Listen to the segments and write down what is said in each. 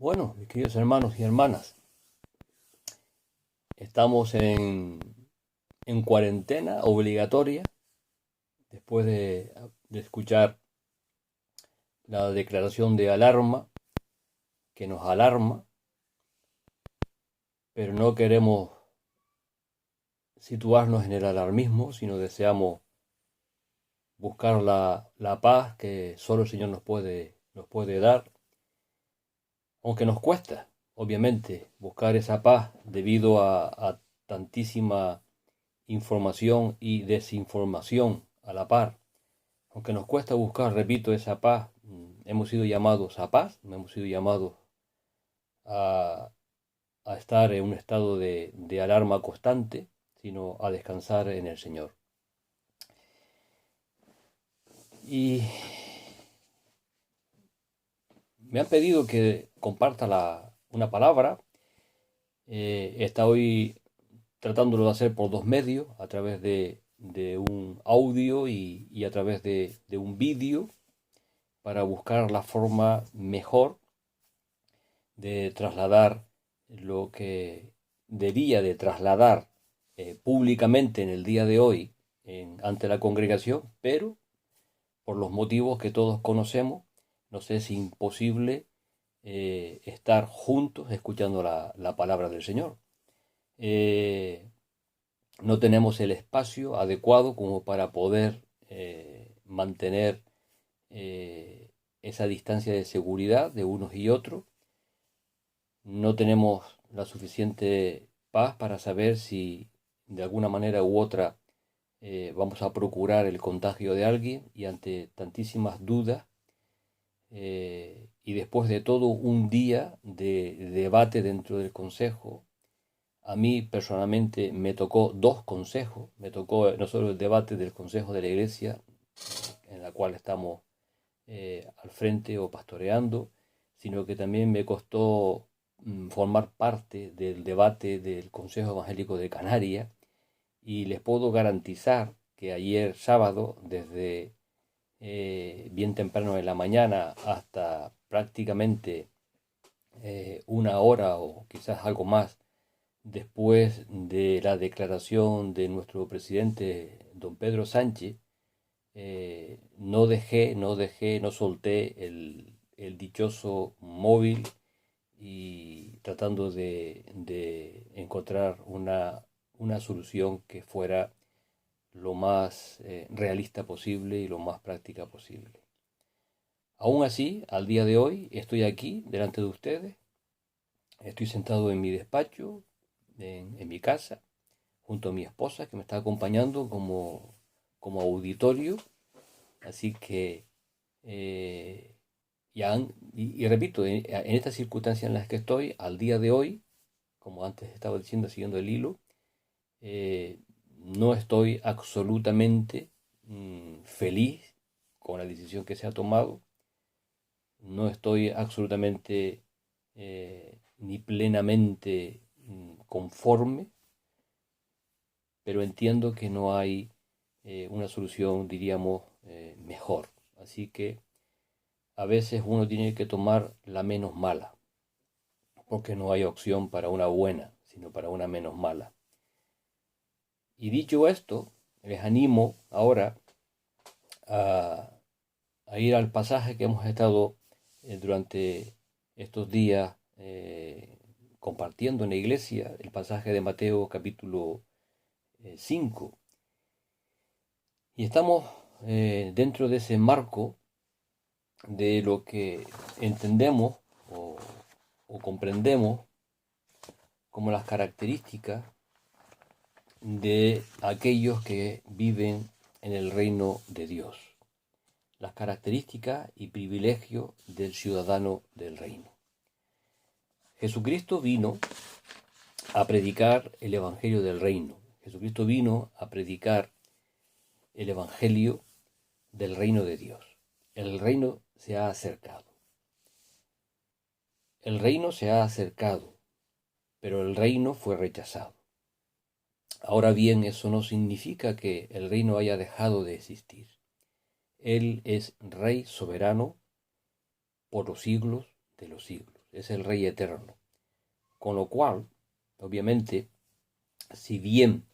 Bueno, mis queridos hermanos y hermanas, estamos en cuarentena obligatoria después de escuchar la declaración de alarma que nos alarma, pero no queremos situarnos en el alarmismo, sino deseamos buscar la paz que solo el Señor nos puede dar, aunque nos cuesta, obviamente, buscar esa paz debido a tantísima información y desinformación a la par. Aunque nos cuesta buscar, repito, esa paz, hemos sido llamados a paz, no hemos sido llamados a, a estar en un estado de alarma constante, sino a descansar en el Señor. Y me han pedido que comparta una palabra. Está hoy tratándolo de hacer por dos medios, a través de un audio y a través de un vídeo, para buscar la forma mejor de trasladar lo que debía de trasladar públicamente en el día de hoy ante la congregación, pero por los motivos que todos conocemos, nos es imposible estar juntos escuchando la palabra del Señor. Eh, no tenemos el espacio adecuado como para poder mantener esa distancia de seguridad de unos y otros. No tenemos la suficiente paz para saber si de alguna manera u otra vamos a procurar el contagio de alguien, y ante tantísimas dudas y después de todo un día de debate dentro del consejo. A mí personalmente me tocó dos consejos. Me tocó no solo el debate del consejo de la iglesia, en la cual estamos al frente o pastoreando, sino que también me costó formar parte del debate del Consejo Evangélico de Canarias, y les puedo garantizar que ayer sábado, desde bien temprano de la mañana hasta prácticamente una hora o quizás algo más después de la declaración de nuestro presidente don Pedro Sánchez, no solté el dichoso móvil, y tratando de encontrar una solución que fuera lo más realista posible y lo más práctica posible. Aún así, al día de hoy, estoy aquí delante de ustedes, estoy sentado en mi despacho, en mi casa, junto a mi esposa que me está acompañando como auditorio. Así que, y repito, en estas circunstancias en las que estoy, al día de hoy, como antes estaba diciendo, siguiendo el hilo, no estoy absolutamente feliz con la decisión que se ha tomado. No estoy absolutamente ni plenamente conforme, pero entiendo que no hay una solución, diríamos, mejor. Así que a veces uno tiene que tomar la menos mala, porque no hay opción para una buena, sino para una menos mala. Y dicho esto, les animo ahora a, a ir al pasaje que hemos estado durante estos días compartiendo en la iglesia, el pasaje de Mateo capítulo 5. Y estamos dentro de ese marco de lo que entendemos o, o comprendemos como las características de aquellos que viven en el reino de Dios, las características y privilegios del ciudadano del reino. Jesucristo vino a predicar el evangelio del reino. Jesucristo vino a predicar el evangelio del reino de Dios. El reino se ha acercado. El reino se ha acercado, pero el reino fue rechazado. Ahora bien, eso no significa que el reino haya dejado de existir. Él es Rey soberano por los siglos de los siglos. es el Rey eterno. Con lo cual, obviamente, si bien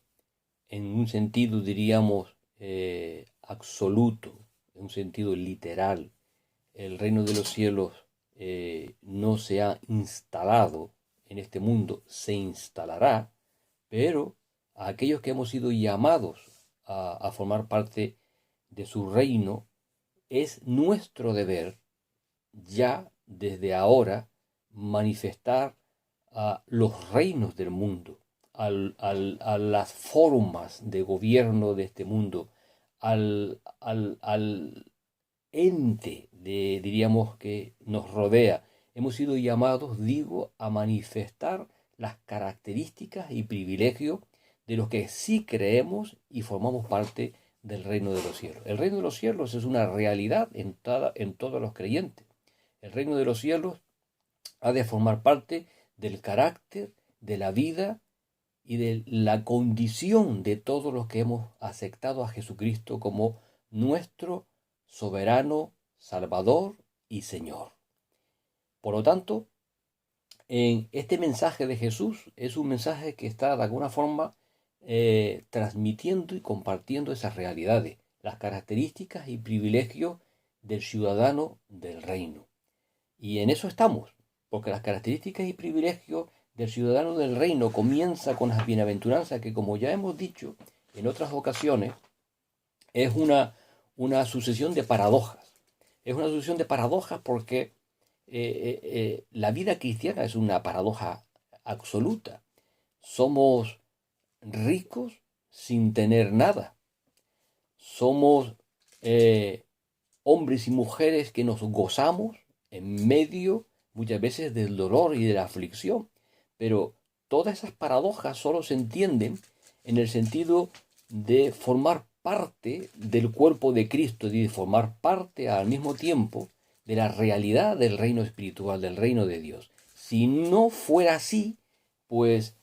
en un sentido diríamos absoluto, en un sentido literal, el reino de los cielos no se ha instalado en este mundo, se instalará, pero a aquellos que hemos sido llamados a formar parte de su reino, es nuestro deber ya desde ahora manifestar a los reinos del mundo, a las formas de gobierno de este mundo, al ente diríamos, que nos rodea. Hemos sido llamados, digo, a manifestar las características y privilegios de los que sí creemos y formamos parte del reino de los cielos. El reino de los cielos es una realidad en todos los creyentes. El reino de los cielos ha de formar parte del carácter, de la vida y de la condición de todos los que hemos aceptado a Jesucristo como nuestro soberano, Salvador y Señor. Por lo tanto, en este mensaje de Jesús es un mensaje que está de alguna forma transmitiendo y compartiendo esas realidades, las características y privilegios del ciudadano del reino. Y en eso estamos, porque las características y privilegios del ciudadano del reino comienza con las bienaventuranzas, que, como ya hemos dicho en otras ocasiones, es una sucesión de paradojas. Es una sucesión de paradojas porque la vida cristiana es una paradoja absoluta. Somos ricos sin tener nada. Somos hombres y mujeres que nos gozamos en medio muchas veces del dolor y de la aflicción. Pero todas esas paradojas solo se entienden en el sentido de formar parte del cuerpo de Cristo y de formar parte al mismo tiempo de la realidad del reino espiritual, del reino de Dios. Si no fuera así, pues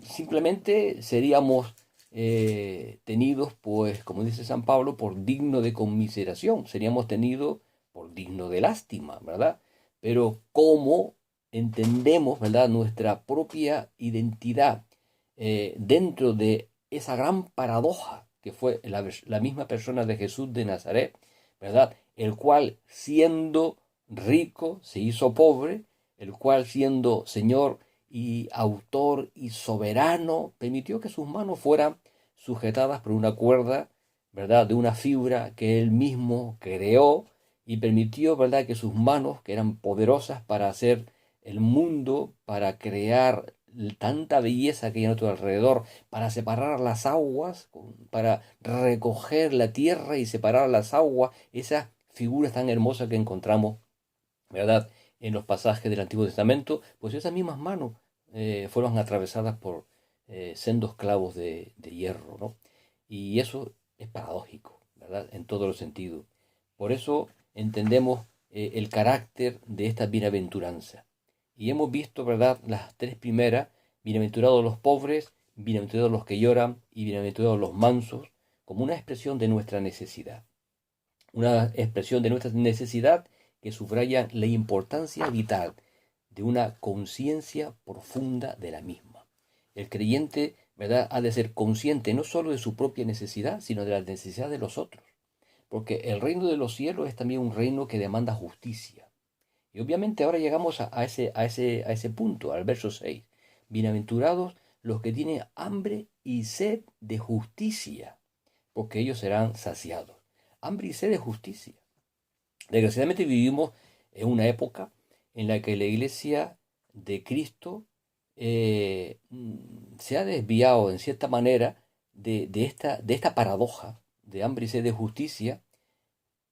simplemente seríamos tenidos, pues, como dice San Pablo, por digno de conmiseración, seríamos tenidos por digno de lástima, ¿verdad? Pero ¿cómo entendemos, ¿verdad?, nuestra propia identidad dentro de esa gran paradoja que fue la misma persona de Jesús de Nazaret, ¿verdad? El cual, siendo rico, se hizo pobre, el cual, siendo Señor y autor y soberano, permitió que sus manos fueran sujetadas por una cuerda, ¿verdad?, de una fibra que él mismo creó, y permitió, ¿verdad?, que sus manos, que eran poderosas para hacer el mundo, para crear tanta belleza que hay a tu alrededor, para separar las aguas, para recoger la tierra y separar las aguas, esas figuras tan hermosas que encontramos, ¿verdad?, en los pasajes del Antiguo Testamento, pues esas mismas manos fueron atravesadas por sendos clavos de hierro, ¿no? Y eso es paradójico, ¿verdad?, en todos los sentidos. Por eso entendemos el carácter de esta bienaventuranza. Y hemos visto, ¿verdad?, las tres primeras: bienaventurados los pobres, bienaventurados los que lloran y bienaventurados los mansos, como una expresión de nuestra necesidad. Una expresión de nuestra necesidad que subraya la importancia vital de una conciencia profunda de la misma. El creyente, ¿verdad?, ha de ser consciente no solo de su propia necesidad, sino de la necesidad de los otros. Porque el reino de los cielos es también un reino que demanda justicia. Y obviamente ahora llegamos a ese punto, al verso 6. Bienaventurados los que tienen hambre y sed de justicia, porque ellos serán saciados. Hambre y sed de justicia. Desgraciadamente vivimos en una época en la que la iglesia de Cristo se ha desviado en cierta manera de esta paradoja de hambre y sed de justicia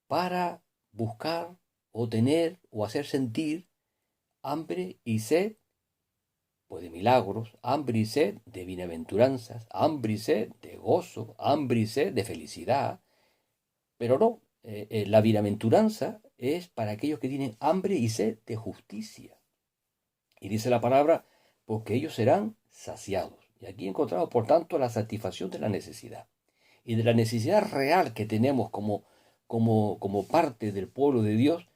para buscar o tener o hacer sentir hambre y sed, pues, de milagros, hambre y sed de bienaventuranzas, hambre y sed de gozo, hambre y sed de felicidad. Pero no, la bienaventuranza es para aquellos que tienen hambre y sed de justicia. Y dice la palabra, porque ellos serán saciados. Y aquí encontramos, por tanto, la satisfacción de la necesidad. Y de la necesidad real que tenemos como parte del pueblo de Dios,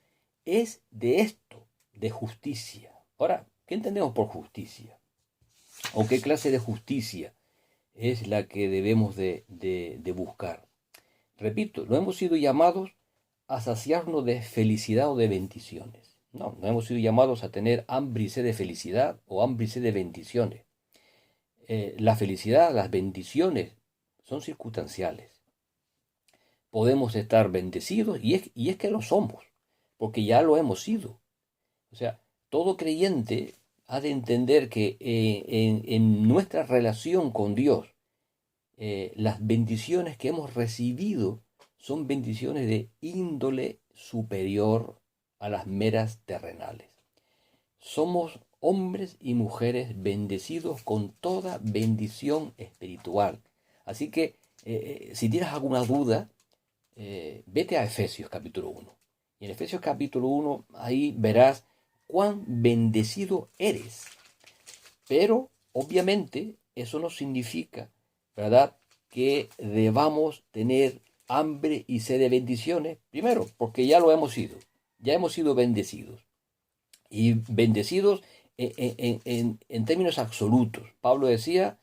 es de esto, de justicia. Ahora, ¿qué entendemos por justicia? ¿O qué clase de justicia es la que debemos de buscar? Repito, no hemos sido llamados a saciarnos de felicidad o de bendiciones. No hemos sido llamados a tener hambre y sed de felicidad o hambre y sed de bendiciones. La felicidad, las bendiciones son circunstanciales. Podemos estar bendecidos y es que lo somos, porque ya lo hemos sido. O sea, todo creyente ha de entender que en nuestra relación con Dios, las bendiciones que hemos recibido son bendiciones de índole superior a las meras terrenales. Somos hombres y mujeres bendecidos con toda bendición espiritual. Así que si tienes alguna duda, vete a Efesios capítulo 1. Y en Efesios capítulo 1 ahí verás cuán bendecido eres. Pero obviamente eso no significa, ¿verdad?, que debamos tener hambre y sed de bendiciones. Primero, porque ya lo hemos sido. Ya hemos sido bendecidos. Y bendecidos en términos absolutos. Pablo decía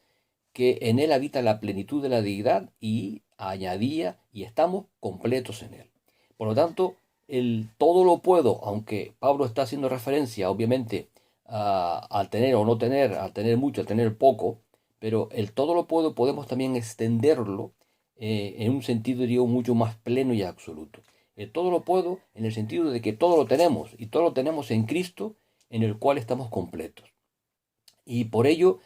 que en él habita la plenitud de la deidad y añadía, y estamos completos en él. Por lo tanto, el todo lo puedo, aunque Pablo está haciendo referencia, obviamente, al tener o no tener, al tener mucho, al tener poco, pero el todo lo puedo podemos también extenderlo en un sentido, diría, mucho más pleno y absoluto. El todo lo puedo en el sentido de que todo lo tenemos, y todo lo tenemos en Cristo, en el cual estamos completos. Y por ello,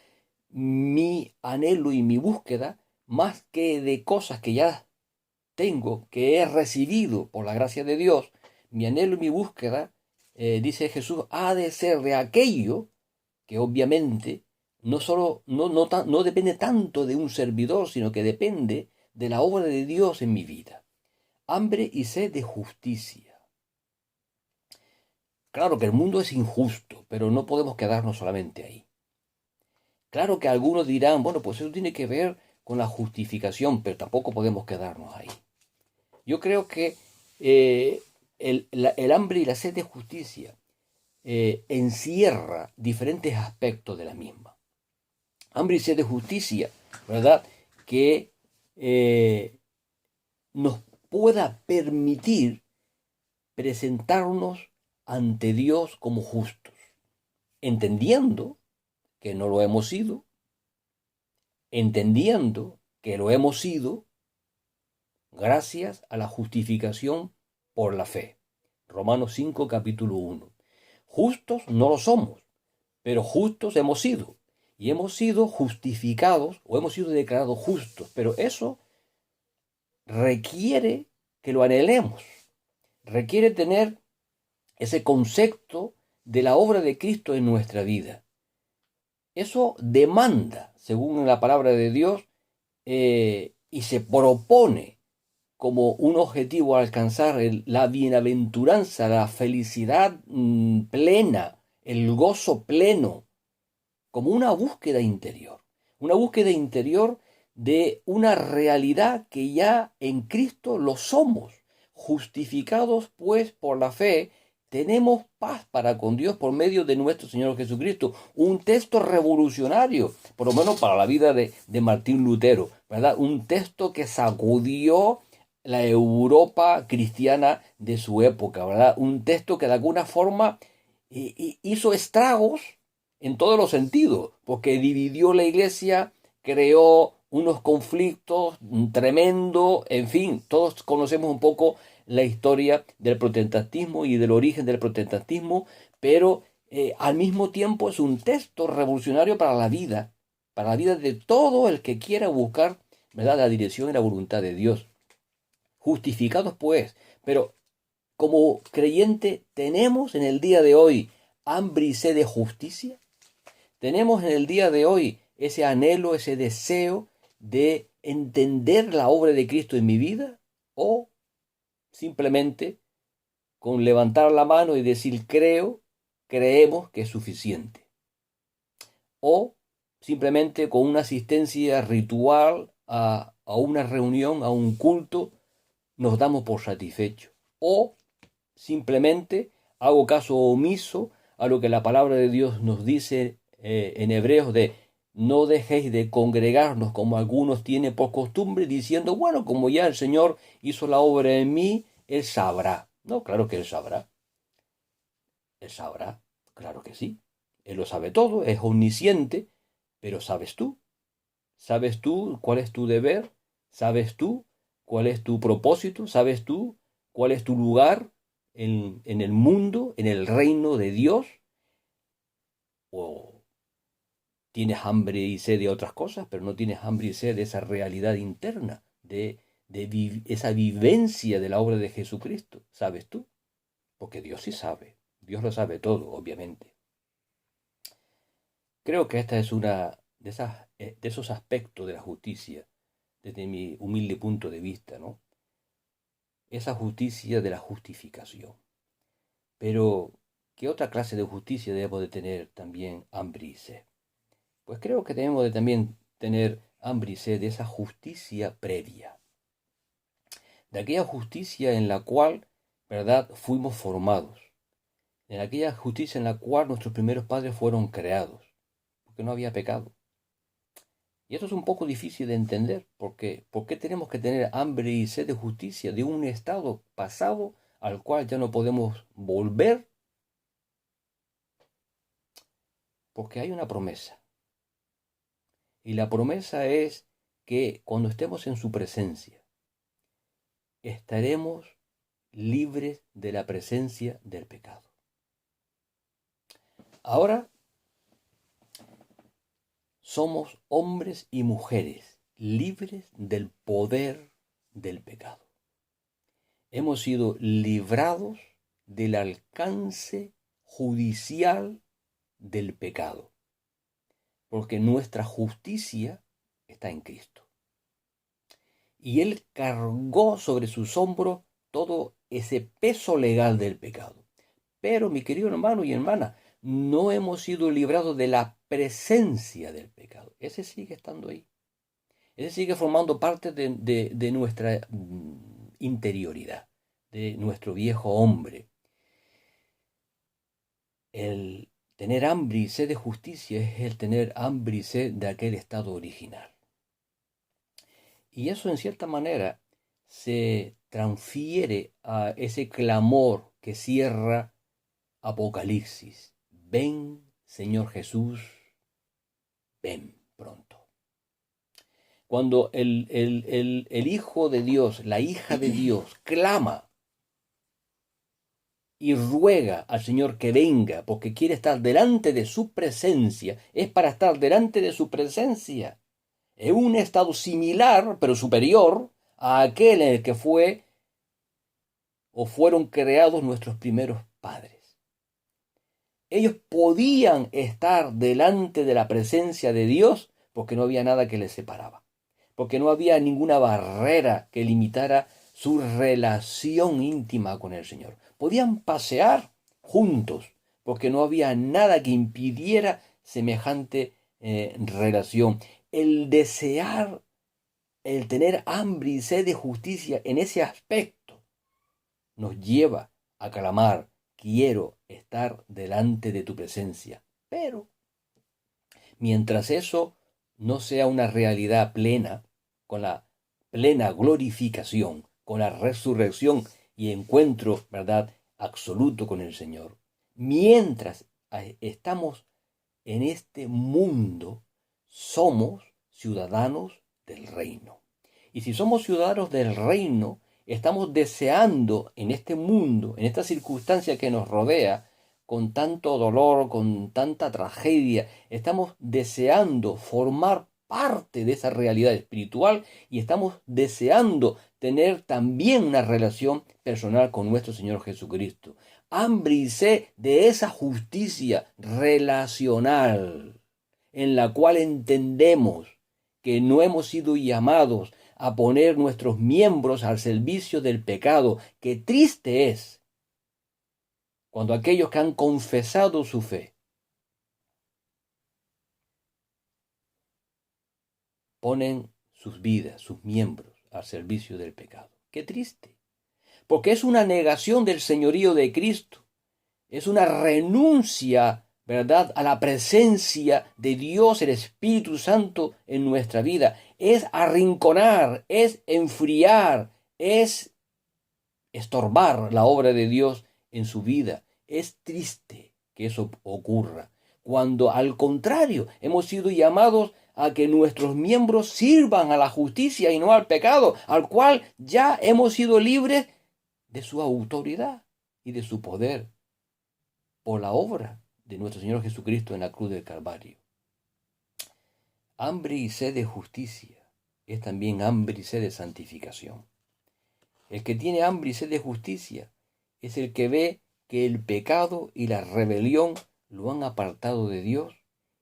mi anhelo y mi búsqueda, más que de cosas que ya tengo, que he recibido por la gracia de Dios, mi anhelo y mi búsqueda, dice Jesús, ha de ser de aquello que obviamente no depende tanto de un servidor, sino que depende de la obra de Dios en mi vida. Hambre y sed de justicia. Claro que el mundo es injusto, pero no podemos quedarnos solamente ahí. Claro que algunos dirán, bueno, pues eso tiene que ver con la justificación, pero tampoco podemos quedarnos ahí. Yo creo que el hambre y la sed de justicia encierra diferentes aspectos de la misma. Hambre y sed de justicia, ¿verdad?, que nos pueda permitir presentarnos ante Dios como justos, entendiendo que no lo hemos sido, entendiendo que lo hemos sido gracias a la justificación por la fe. Romanos 5, capítulo 1. Justos no lo somos, pero justos hemos sido. Y hemos sido justificados o hemos sido declarados justos. Pero eso requiere que lo anhelemos. Requiere tener ese concepto de la obra de Cristo en nuestra vida. Eso demanda, según la palabra de Dios, y se propone como un objetivo a alcanzar la bienaventuranza, la felicidad plena, el gozo pleno, como una búsqueda interior de una realidad que ya en Cristo lo somos, justificados pues por la fe. Tenemos paz para con Dios por medio de nuestro Señor Jesucristo. Un texto revolucionario, por lo menos para la vida de Martín Lutero, ¿verdad? Un texto que sacudió la Europa cristiana de su época, ¿verdad? Un texto que de alguna forma hizo estragos en todos los sentidos, porque dividió la iglesia, creó unos conflictos tremendos, en fin, todos conocemos un poco la historia del protestantismo y del origen del protestantismo, pero al mismo tiempo es un texto revolucionario para la vida de todo el que quiera buscar, ¿verdad?, la dirección y la voluntad de Dios. Justificados pues, pero como creyente, ¿tenemos en el día de hoy hambre y sed de justicia? ¿Tenemos en el día de hoy ese anhelo, ese deseo de entender la obra de Cristo en mi vida? ¿O simplemente con levantar la mano y decir creemos que es suficiente? ¿O simplemente con una asistencia ritual a una reunión, a un culto, nos damos por satisfechos? ¿O simplemente hago caso omiso a lo que la palabra de Dios nos dice en Hebreos de no dejéis de congregarnos como algunos tienen por costumbre, diciendo, bueno, como ya el Señor hizo la obra en mí, Él sabrá. No, claro que Él sabrá. Él sabrá, claro que sí. Él lo sabe todo, es omnisciente, pero ¿sabes tú? ¿Sabes tú cuál es tu deber? ¿Sabes tú cuál es tu propósito? ¿Sabes tú cuál es tu lugar en el mundo, en el reino de Dios? ¿O tienes hambre y sed de otras cosas, pero no tienes hambre y sed de esa realidad interna, de esa vivencia de la obra de Jesucristo? ¿Sabes tú? Porque Dios sí sabe. Dios lo sabe todo, obviamente. Creo que esta es una de esos aspectos de la justicia, desde mi humilde punto de vista, ¿no? Esa justicia de la justificación. Pero, ¿qué otra clase de justicia debemos de tener también hambre y sed? Pues creo que debemos de también tener hambre y sed de esa justicia previa, de aquella justicia en la cual, ¿verdad?, fuimos formados, en aquella justicia en la cual nuestros primeros padres fueron creados, porque no había pecado. Y esto es un poco difícil de entender, porque ¿por qué tenemos que tener hambre y sed de justicia de un estado pasado al cual ya no podemos volver? Porque hay una promesa. Y la promesa es que cuando estemos en su presencia, estaremos libres de la presencia del pecado. Ahora somos hombres y mujeres libres del poder del pecado. Hemos sido librados del alcance judicial del pecado, porque nuestra justicia está en Cristo. Y Él cargó sobre sus hombros todo ese peso legal del pecado. Pero, mi querido hermano y hermana, no hemos sido librados de la presencia del pecado. Ese sigue estando ahí. Ese sigue formando parte de nuestra interioridad, de nuestro viejo hombre. El tener hambre y sed de justicia es el tener hambre y sed de aquel estado original. Y eso en cierta manera se transfiere a ese clamor que cierra Apocalipsis. Ven, Señor Jesús, ven pronto. Cuando el Hijo de Dios, la hija de Dios, clama y ruega al Señor que venga porque quiere estar delante de su presencia, es para estar delante de su presencia, en un estado similar, pero superior, a aquel en el que fue o fueron creados nuestros primeros padres. Ellos podían estar delante de la presencia de Dios porque no había nada que les separaba, porque no había ninguna barrera que limitara su relación íntima con el Señor. Podían pasear juntos porque no había nada que impidiera semejante relación. El desear, el tener hambre y sed de justicia en ese aspecto nos lleva a clamar: quiero estar delante de tu presencia. Pero mientras eso no sea una realidad plena, con la plena glorificación, con la resurrección y encuentro, ¿verdad?, absoluto con el Señor, mientras estamos en este mundo, somos ciudadanos del reino. Y si somos ciudadanos del reino, estamos deseando en este mundo, en esta circunstancia que nos rodea, con tanto dolor, con tanta tragedia, estamos deseando formar parte de esa realidad espiritual y estamos deseando tener también una relación personal con nuestro Señor Jesucristo. Hambre y sed de esa justicia relacional en la cual entendemos que no hemos sido llamados a poner nuestros miembros al servicio del pecado. Qué triste es cuando aquellos que han confesado su fe ponen sus vidas, sus miembros al servicio del pecado. Qué triste, porque es una negación del señorío de Cristo. Es una renuncia, ¿verdad?, a la presencia de Dios, el Espíritu Santo en nuestra vida. Es arrinconar, es enfriar, es estorbar la obra de Dios en su vida. Es triste que eso ocurra, cuando al contrario hemos sido llamados a que nuestros miembros sirvan a la justicia y no al pecado, al cual ya hemos sido libres de su autoridad y de su poder por la obra de nuestro Señor Jesucristo en la cruz del Calvario. Hambre y sed de justicia es también hambre y sed de santificación. El que tiene hambre y sed de justicia es el que ve que el pecado y la rebelión lo han apartado de Dios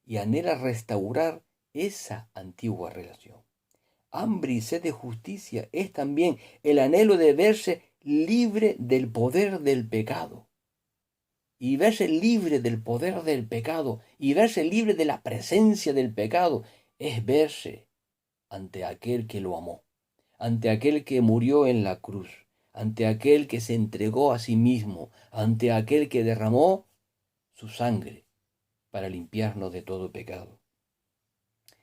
y anhela restaurar esa antigua relación. Hambre y sed de justicia es también el anhelo de verse libre del poder del pecado. Y verse libre del poder del pecado y verse libre de la presencia del pecado es verse ante aquel que lo amó, ante aquel que murió en la cruz, ante aquel que se entregó a sí mismo, ante aquel que derramó su sangre para limpiarnos de todo pecado.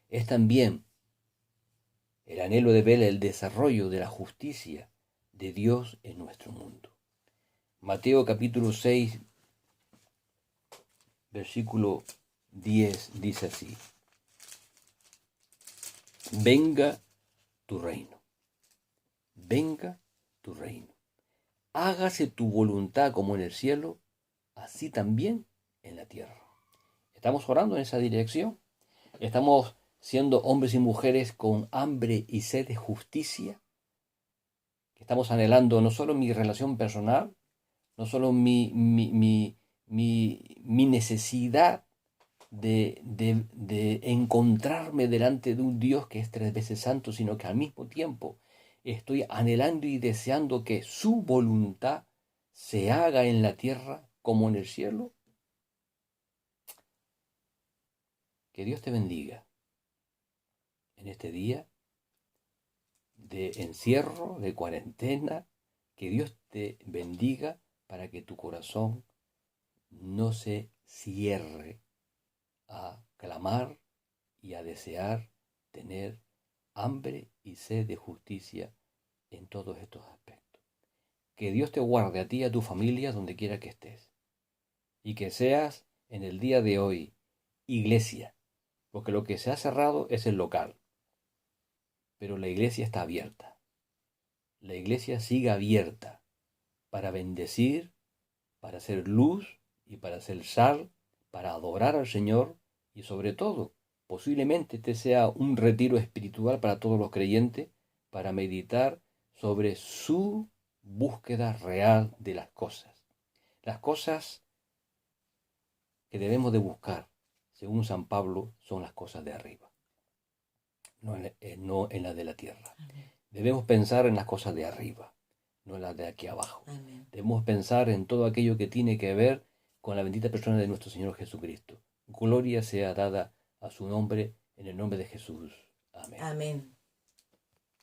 Es también el anhelo de ver el desarrollo de la justicia de Dios en nuestro mundo. Mateo capítulo 6, versículo 10 dice así: venga tu reino, venga tu reino. Hágase tu voluntad como en el cielo, así también en la tierra. Estamos orando en esa dirección. Estamos siendo hombres y mujeres con hambre y sed de justicia. Estamos anhelando no solo mi relación personal, no solo mi necesidad de encontrarme delante de un Dios que es 3 veces santo, sino que al mismo tiempo estoy anhelando y deseando que su voluntad se haga en la tierra como en el cielo. Que Dios te bendiga en este día de encierro, de cuarentena. Que Dios te bendiga para que tu corazón no se cierre a clamar y a desear tener hambre y sed de justicia en todos estos aspectos. Que Dios te guarde a ti y a tu familia donde quiera que estés. Y que seas en el día de hoy iglesia, porque lo que se ha cerrado es el local, pero la iglesia está abierta. La iglesia sigue abierta para bendecir, para hacer luz y para hacer sal, para adorar al Señor y sobre todo, posiblemente este sea un retiro espiritual para todos los creyentes, para meditar sobre su búsqueda real de las cosas. Las cosas que debemos de buscar, según San Pablo, son las cosas de arriba, no en las de la tierra. Amén. Debemos pensar en las cosas de arriba, no en las de aquí abajo. Amén. Debemos pensar en todo aquello que tiene que ver con la bendita persona de nuestro Señor Jesucristo. Gloria sea dada a su nombre, en el nombre de Jesús. Amén. Amén.